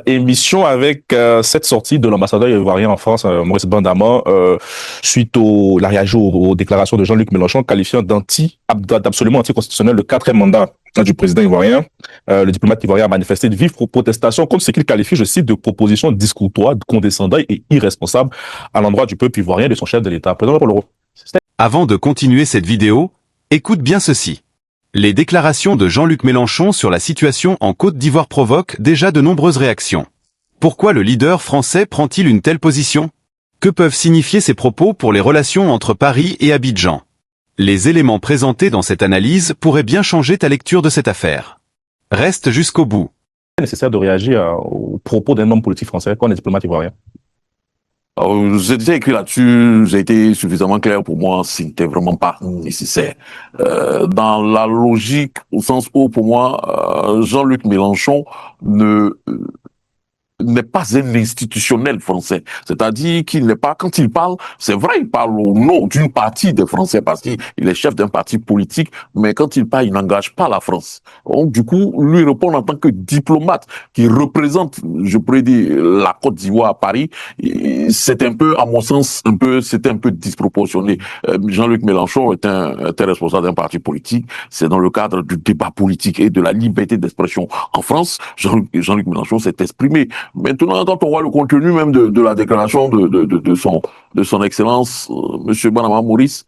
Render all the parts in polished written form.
Émission avec cette sortie de l'ambassadeur ivoirien en France, Maurice Bandama, suite il a réagi aux déclarations de Jean-Luc Mélenchon, qualifiant d'absolument anticonstitutionnel le 4e mandat du président ivoirien. Le diplomate ivoirien a manifesté de vives protestations contre ce qu'il qualifie, je cite, de propositions discourtoises, condescendantes et irresponsables à l'endroit du peuple ivoirien et de son chef de l'État. Président Paul Leroux. Avant de continuer cette vidéo, écoute bien ceci. Les déclarations de Jean-Luc Mélenchon sur la situation en Côte d'Ivoire provoquent déjà de nombreuses réactions. Pourquoi le leader français prend-il une telle position? Que peuvent signifier ces propos pour les relations entre Paris et Abidjan? Les éléments présentés dans cette analyse pourraient bien changer ta lecture de cette affaire. Reste jusqu'au bout. C'est nécessaire de réagir aux propos d'un homme politique français comme un diplomate ivoirien. J'ai déjà écrit là-dessus, j'ai été suffisamment clair pour moi, c'était vraiment pas nécessaire. Dans la logique, au sens où pour moi, Jean-Luc Mélenchon n'est pas un institutionnel français. C'est-à-dire qu'il n'est pas, quand il parle, c'est vrai, il parle au nom d'une partie des Français parce qu'il est chef d'un parti politique, mais quand il parle, il n'engage pas la France. Donc, du coup, lui répond en tant que diplomate qui représente, je pourrais dire, la Côte d'Ivoire à Paris. C'est un peu, à mon sens, c'était un peu disproportionné. Jean-Luc Mélenchon est un responsable d'un parti politique. C'est dans le cadre du débat politique et de la liberté d'expression en France. Jean-Luc Mélenchon s'est exprimé. Maintenant, quand on voit le contenu même de la déclaration de son excellence, Monsieur Bandama Maurice,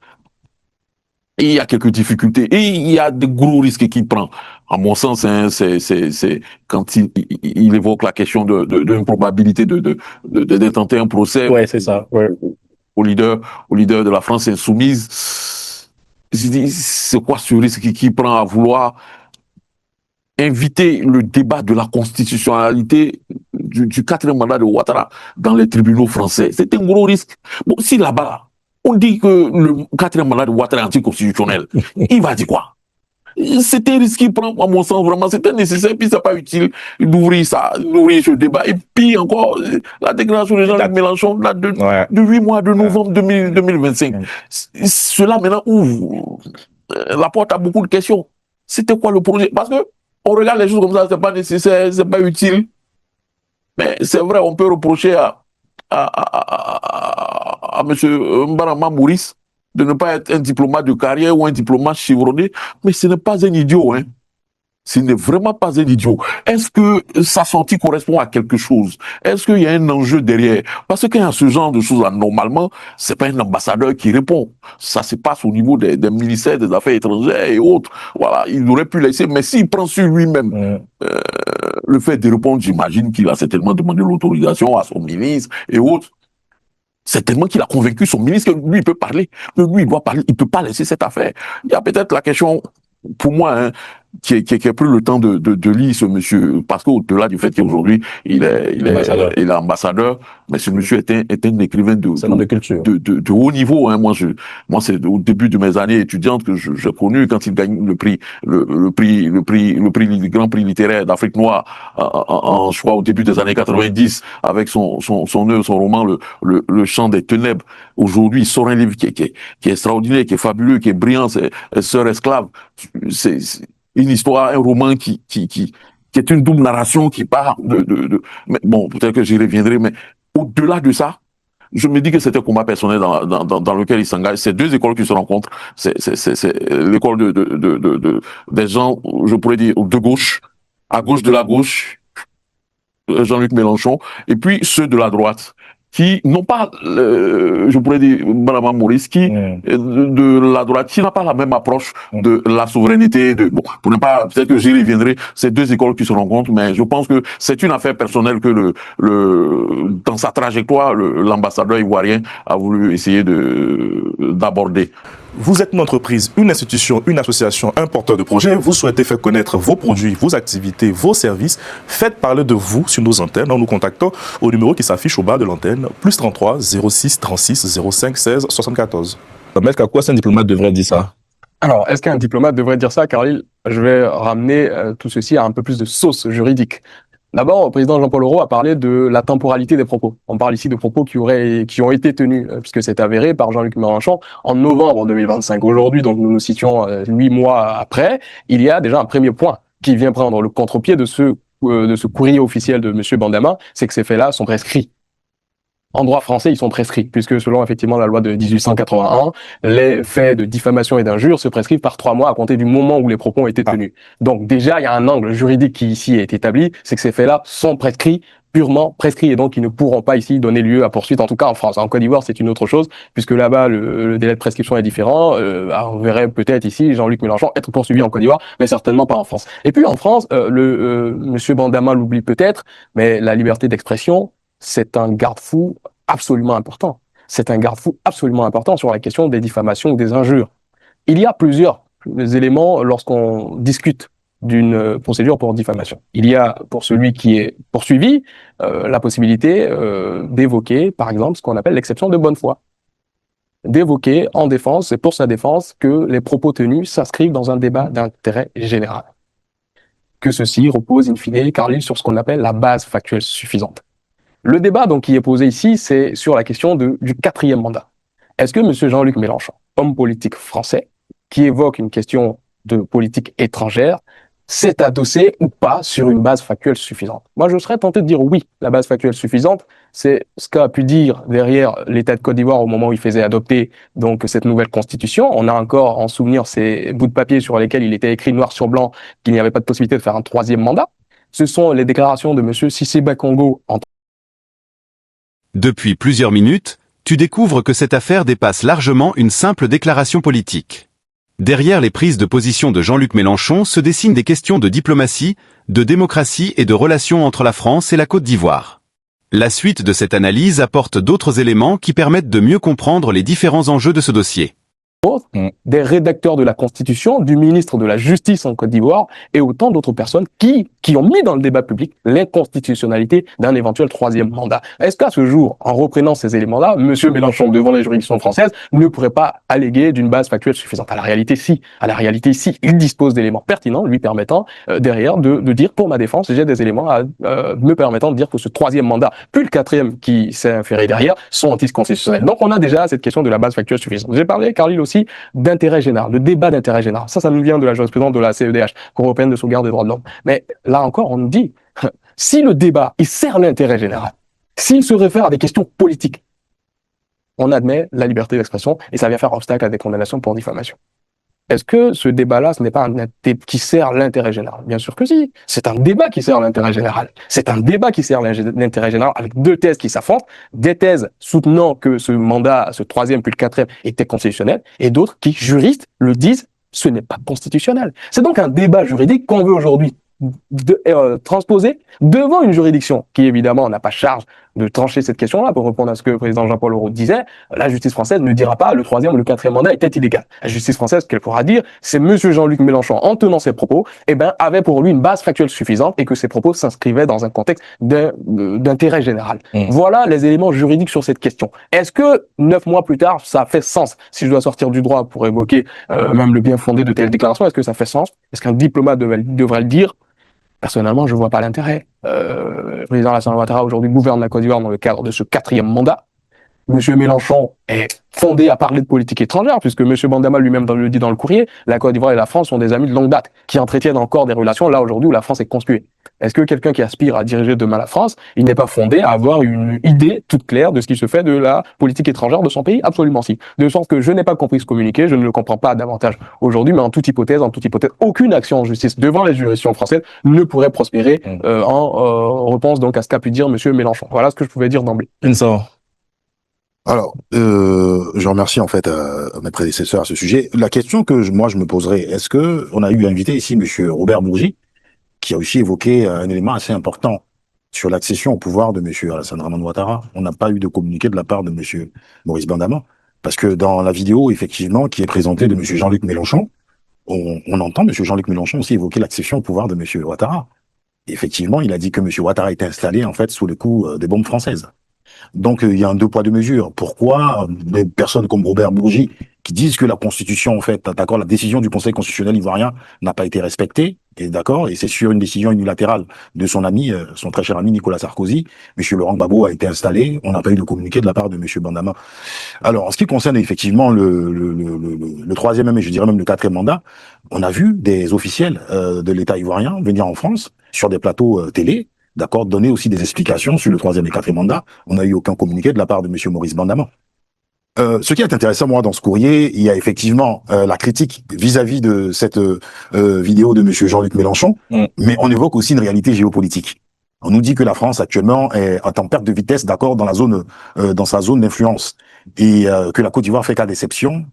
il y a quelques difficultés et il y a de gros risques qu'il prend. À mon sens, hein, c'est quand il évoque la question d'une probabilité de tenter un procès. Ouais, c'est ça. Ouais. Au leader de la France insoumise. Je dis, c'est quoi ce risque qu'il prend à vouloir inviter le débat de la constitutionnalité du 4e mandat de Ouattara dans les tribunaux français? C'est un gros risque. Bon, si là-bas, on dit que le 4e mandat de Ouattara est anticonstitutionnel, il va dire quoi? C'est un risque qu'il prend, à mon sens, vraiment, c'était nécessaire, puis c'est pas utile d'ouvrir ce débat. Et puis encore, la déclaration de Jean-Luc Mélenchon date de 8 mois de novembre 2025. Cela maintenant ouvre la porte à beaucoup de questions. C'était quoi le projet? Parce que on regarde les choses comme ça, c'est pas nécessaire, c'est pas utile. Mais c'est vrai, on peut reprocher à monsieur Bandama Maurice de ne pas être un diplomate de carrière ou un diplomate chevronné, mais ce n'est pas un idiot, hein. Ce n'est vraiment pas un idiot. Est-ce que sa sortie correspond à quelque chose? Est-ce qu'il y a un enjeu derrière? Parce qu'il y a ce genre de choses-là, normalement, c'est pas un ambassadeur qui répond. Ça se passe au niveau des ministères des Affaires étrangères et autres. Voilà, il aurait pu laisser, mais s'il prend sur lui-même le fait de répondre, j'imagine qu'il a certainement demandé l'autorisation à son ministre et autres. C'est tellement qu'il a convaincu son ministre que lui, il peut parler, que lui, il doit parler, il peut pas laisser cette affaire. Il y a peut-être la question, pour moi, hein, qui a pris le temps de lire ce monsieur, parce qu'au-delà du fait qu'aujourd'hui, il est ambassadeur, mais ce monsieur est un écrivain de haut niveau, hein. Moi, c'est au début de mes années étudiantes que j'ai connu quand il gagne le grand prix littéraire d'Afrique noire, je crois, au début des années 90, avec son œuvre, son roman, le Chant des ténèbres. Aujourd'hui, il sort un livre qui est extraordinaire, qui est fabuleux, qui est brillant, c'est Sœur esclave. C'est une histoire, un roman qui est une double narration qui part mais bon, peut-être que j'y reviendrai, mais au-delà de ça, je me dis que c'est un combat personnel dans lequel il s'engage. C'est deux écoles qui se rencontrent. C'est l'école des gens, je pourrais dire, de gauche, à gauche de la gauche, Jean-Luc Mélenchon, et puis ceux de la droite, qui n'ont pas, je pourrais dire, Bandama Maurice, qui, de la droite, qui n'a pas la même approche de la souveraineté, bon, pour ne pas, peut-être que j'y reviendrai, c'est deux écoles qui se rencontrent, mais je pense que c'est une affaire personnelle que dans sa trajectoire, l'ambassadeur ivoirien a voulu essayer d'aborder. Vous êtes une entreprise, une institution, une association, un porteur de projet. Vous souhaitez faire connaître vos produits, vos activités, vos services. Faites parler de vous sur nos antennes en nous contactant au numéro qui s'affiche au bas de l'antenne, +33 06 36 05 16 74. Maître, à quoi un diplomate devrait dire ça? Alors, est-ce qu'un diplomate devrait dire ça, Carlyle? Je vais ramener tout ceci à un peu plus de sauce juridique. D'abord, le président Jean-Paul Leroux a parlé de la temporalité des propos. On parle ici de propos qui ont été tenus, puisque c'est avéré par Jean-Luc Mélenchon en novembre 2025. Aujourd'hui, donc nous nous situons 8 mois après, il y a déjà un premier point qui vient prendre le contre-pied de ce courrier officiel de Monsieur Bandama, c'est que ces faits-là sont prescrits. En droit français, ils sont prescrits, puisque selon effectivement la loi de 1881, les faits de diffamation et d'injure se prescrivent par 3 mois à compter du moment où les propos ont été tenus. Donc déjà, il y a un angle juridique qui ici est établi, c'est que ces faits-là sont prescrits, purement prescrits, et donc ils ne pourront pas ici donner lieu à poursuite, en tout cas en France. En Côte d'Ivoire, c'est une autre chose, puisque là-bas, le délai de prescription est différent. On verrait peut-être ici Jean-Luc Mélenchon être poursuivi en Côte d'Ivoire, mais certainement pas en France. Et puis en France, Monsieur Bandama l'oublie peut-être, mais la liberté d'expression, c'est un garde-fou absolument important. C'est un garde-fou absolument important sur la question des diffamations ou des injures. Il y a plusieurs éléments lorsqu'on discute d'une procédure pour diffamation. Il y a, pour celui qui est poursuivi, la possibilité d'évoquer, par exemple, ce qu'on appelle l'exception de bonne foi. D'évoquer en défense, et pour sa défense, que les propos tenus s'inscrivent dans un débat d'intérêt général. Que ceci repose, in fine, Carlyle, sur ce qu'on appelle la base factuelle suffisante. Le débat donc qui est posé ici, c'est sur la question du 4e mandat. Est-ce que M. Jean-Luc Mélenchon, homme politique français, qui évoque une question de politique étrangère, s'est adossé ou pas sur une base factuelle suffisante? Moi, je serais tenté de dire oui, la base factuelle suffisante, c'est ce qu'a pu dire derrière l'État de Côte d'Ivoire au moment où il faisait adopter donc cette nouvelle constitution. On a encore en souvenir ces bouts de papier sur lesquels il était écrit noir sur blanc qu'il n'y avait pas de possibilité de faire un 3e mandat. Ce sont les déclarations de M. Cissé Bakongo en Depuis plusieurs minutes, tu découvres que cette affaire dépasse largement une simple déclaration politique. Derrière les prises de position de Jean-Luc Mélenchon se dessinent des questions de diplomatie, de démocratie et de relations entre la France et la Côte d'Ivoire. La suite de cette analyse apporte d'autres éléments qui permettent de mieux comprendre les différents enjeux de ce dossier. Des rédacteurs de la Constitution, du ministre de la Justice en Côte d'Ivoire et autant d'autres personnes qui ont mis dans le débat public l'inconstitutionnalité d'un éventuel 3e mandat. Est-ce qu'à ce jour, en reprenant ces éléments-là, M. Mélenchon, devant les juridictions françaises, ne pourrait pas alléguer d'une base factuelle suffisante? À la réalité, si. À la réalité, si. Il dispose d'éléments pertinents lui permettant derrière de dire, pour ma défense, j'ai des éléments me permettant de dire que ce 3e mandat, puis le 4e qui s'est inféré derrière, sont anticonstitutionnels. Donc on a déjà cette question de la base factuelle suffisante. J'ai parlé, Carlyle, aussi d'intérêt général, de débat d'intérêt général. Ça nous vient de la jurisprudence de la CEDH, Cour européenne de sauvegarde des droits de l'homme. Mais là encore, on nous dit, si le débat, il sert l'intérêt général, s'il se réfère à des questions politiques, on admet la liberté d'expression et ça vient faire obstacle à des condamnations pour diffamation. Est-ce que ce débat-là, ce n'est pas un débat qui sert l'intérêt général? Bien sûr que si. C'est un débat qui sert l'intérêt général. C'est un débat qui sert l'intérêt général avec 2 thèses qui s'affrontent. Des thèses soutenant que ce mandat, ce 3e puis le 4e, était constitutionnel et d'autres qui, juristes, le disent, ce n'est pas constitutionnel. C'est donc un débat juridique qu'on veut aujourd'hui transposer devant une juridiction qui, évidemment, n'a pas charge de trancher cette question-là. Pour répondre à ce que le président Jean-Paul Auroux disait, la justice française ne dira pas le 3e ou le 4e mandat était illégal. La justice française, ce qu'elle pourra dire, c'est monsieur Jean-Luc Mélenchon, en tenant ses propos, avait pour lui une base factuelle suffisante et que ses propos s'inscrivaient dans un contexte d'intérêt général. Voilà les éléments juridiques sur cette question. Est-ce que 9 mois plus tard, ça fait sens? Si je dois sortir du droit pour évoquer même le bien fondé de telles déclarations, est-ce que ça fait sens? Est-ce qu'un diplomate devrait le dire? Personnellement, je vois pas l'intérêt. Le président Alassane Ouattara aujourd'hui gouverne la Côte d'Ivoire dans le cadre de ce 4e mandat. Monsieur Mélenchon est fondé à parler de politique étrangère, puisque Monsieur Bandama lui-même le dit dans le courrier, la Côte d'Ivoire et la France sont des amis de longue date, qui entretiennent encore des relations là aujourd'hui où la France est conspuée. Est-ce que quelqu'un qui aspire à diriger demain la France, il n'est pas fondé à avoir une idée toute claire de ce qui se fait de la politique étrangère de son pays? Absolument si. De sorte que je n'ai pas compris ce communiqué, je ne le comprends pas davantage aujourd'hui, mais en toute hypothèse, aucune action en justice devant les juridictions françaises ne pourrait prospérer en réponse donc à ce qu'a pu dire Monsieur Mélenchon. Voilà ce que je pouvais dire d'emblée. Alors, je remercie en fait mes prédécesseurs à ce sujet. La question que moi je me poserais, est-ce que on a eu invité ici Monsieur Robert Bourgi, qui a aussi évoqué un élément assez important sur l'accession au pouvoir de Monsieur Alassane Ouattara. On n'a pas eu de communiqué de la part de Monsieur Maurice Bandama, parce que dans la vidéo effectivement qui est présentée de Monsieur Jean-Luc Mélenchon, on entend Monsieur Jean-Luc Mélenchon aussi évoquer l'accession au pouvoir de Monsieur Ouattara. Et effectivement, il a dit que Monsieur Ouattara était installé en fait sous le coup des bombes françaises. Donc il y a un 2 poids 2 mesures. Pourquoi des personnes comme Robert Bourgi qui disent que la Constitution, en fait, d'accord, la décision du Conseil constitutionnel ivoirien n'a pas été respectée, Et d'accord, et c'est sur une décision unilatérale de son ami, son très cher ami Nicolas Sarkozy, M. Laurent Gbagbo a été installé. On n'a pas eu de communiqué de la part de M. Bandama. Alors, en ce qui concerne effectivement le troisième, et je dirais même le quatrième mandat, on a vu des officiels de l'État ivoirien venir en France sur des plateaux télé, d'accord, donner aussi des explications sur le troisième et quatrième mandat. On n'a eu aucun communiqué de la part de M. Maurice Bandama. Ce qui est intéressant, moi, dans ce courrier, il y a effectivement la critique vis-à-vis de cette vidéo de M. Jean-Luc Mélenchon, mais on évoque aussi une réalité géopolitique. On nous dit que la France actuellement est en perte de vitesse, d'accord, dans sa zone d'influence, et que la Côte d'Ivoire fait cas d'exception,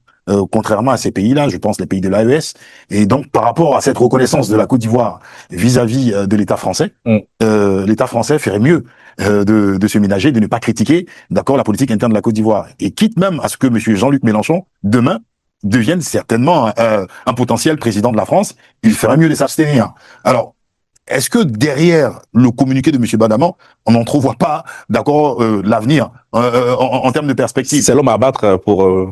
contrairement à ces pays-là, je pense les pays de l'AES. Et donc, par rapport à cette reconnaissance de la Côte d'Ivoire vis-à-vis de l'État français, l'État français ferait mieux de se ménager, de ne pas critiquer, d'accord, la politique interne de la Côte d'Ivoire. Et quitte même à ce que M. Jean-Luc Mélenchon, demain, devienne certainement un potentiel président de la France, il ferait mieux de s'abstenir. Alors, est-ce que derrière le communiqué de M. Bandama, on n'entrevoit pas, d'accord, l'avenir en termes de perspective? C'est l'homme à battre pour...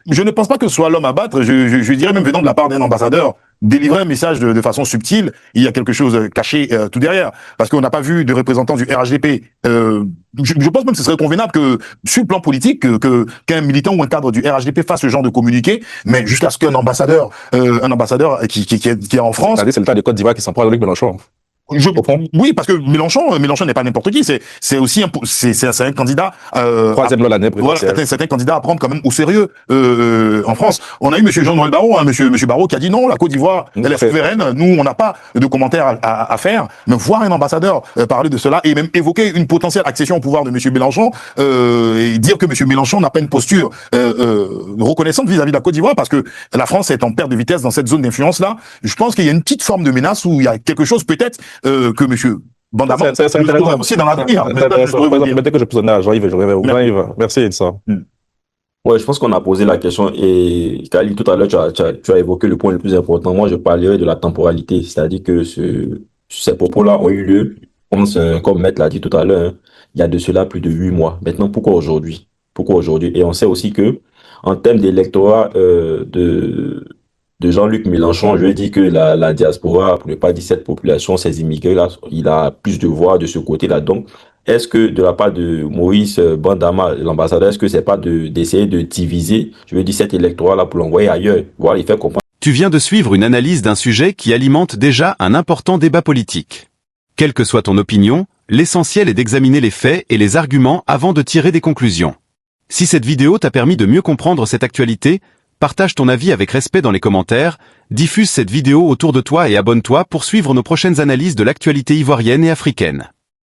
Je ne pense pas que ce soit l'homme à battre. Je dirais même venant de la part d'un ambassadeur, délivrer un message de façon subtile, il y a quelque chose caché tout derrière. Parce qu'on n'a pas vu de représentants du RHDP. Je pense même que ce serait convenable que, sur le plan politique, qu'un militant ou un cadre du RHDP fasse ce genre de communiqué, mais jusqu'à ce qu'un ambassadeur, qui est en France... C'est le cas de Côte d'Ivoire qui s'en prend avec Mélenchon. Oui, parce que Mélenchon n'est pas n'importe qui. C'est aussi c'est un candidat. Troisième de l'année présidentielle. Voilà, c'est un candidat à prendre quand même au sérieux en France. On a eu Monsieur Jean-Noël Barrot, Monsieur Barrot qui a dit non, la Côte d'Ivoire, elle est souveraine. Nous, on n'a pas de commentaires à faire. Mais voir un ambassadeur parler de cela et même évoquer une potentielle accession au pouvoir de Monsieur Mélenchon et dire que Monsieur Mélenchon n'a pas une posture reconnaissante vis-à-vis de la Côte d'Ivoire parce que la France est en perte de vitesse dans cette zone d'influence là. Je pense qu'il y a une petite forme de menace où il y a quelque chose peut-être que M. Bandama c'est intéressant aussi dans l'avenir. Peut-être que je pose un à Jean-Yves, Jean-Yves. Merci, ça. Ouais, je pense qu'on a posé la question et Khalil, tout à l'heure, tu as évoqué le point le plus important. Moi, je parlerai de la temporalité, c'est-à-dire que ces propos-là ont eu lieu, comme Maître l'a dit tout à l'heure, hein, il y a de cela plus de 8 mois. Maintenant, pourquoi aujourd'hui? Pourquoi aujourd'hui? Et on sait aussi que, en termes d'électorat de Jean-Luc Mélenchon, je dis que la diaspora, pour ne pas dire cette population, ces immigrés-là, il a plus de voix de ce côté-là. Donc, est-ce que de la part de Maurice Bandama, l'ambassadeur, est-ce que c'est pas d'essayer de diviser, je veux dire, cet électorat-là pour l'envoyer ailleurs, voire les faire comprendre? Tu viens de suivre une analyse d'un sujet qui alimente déjà un important débat politique. Quelle que soit ton opinion, l'essentiel est d'examiner les faits et les arguments avant de tirer des conclusions. Si cette vidéo t'a permis de mieux comprendre cette actualité, partage ton avis avec respect dans les commentaires, diffuse cette vidéo autour de toi et abonne-toi pour suivre nos prochaines analyses de l'actualité ivoirienne et africaine.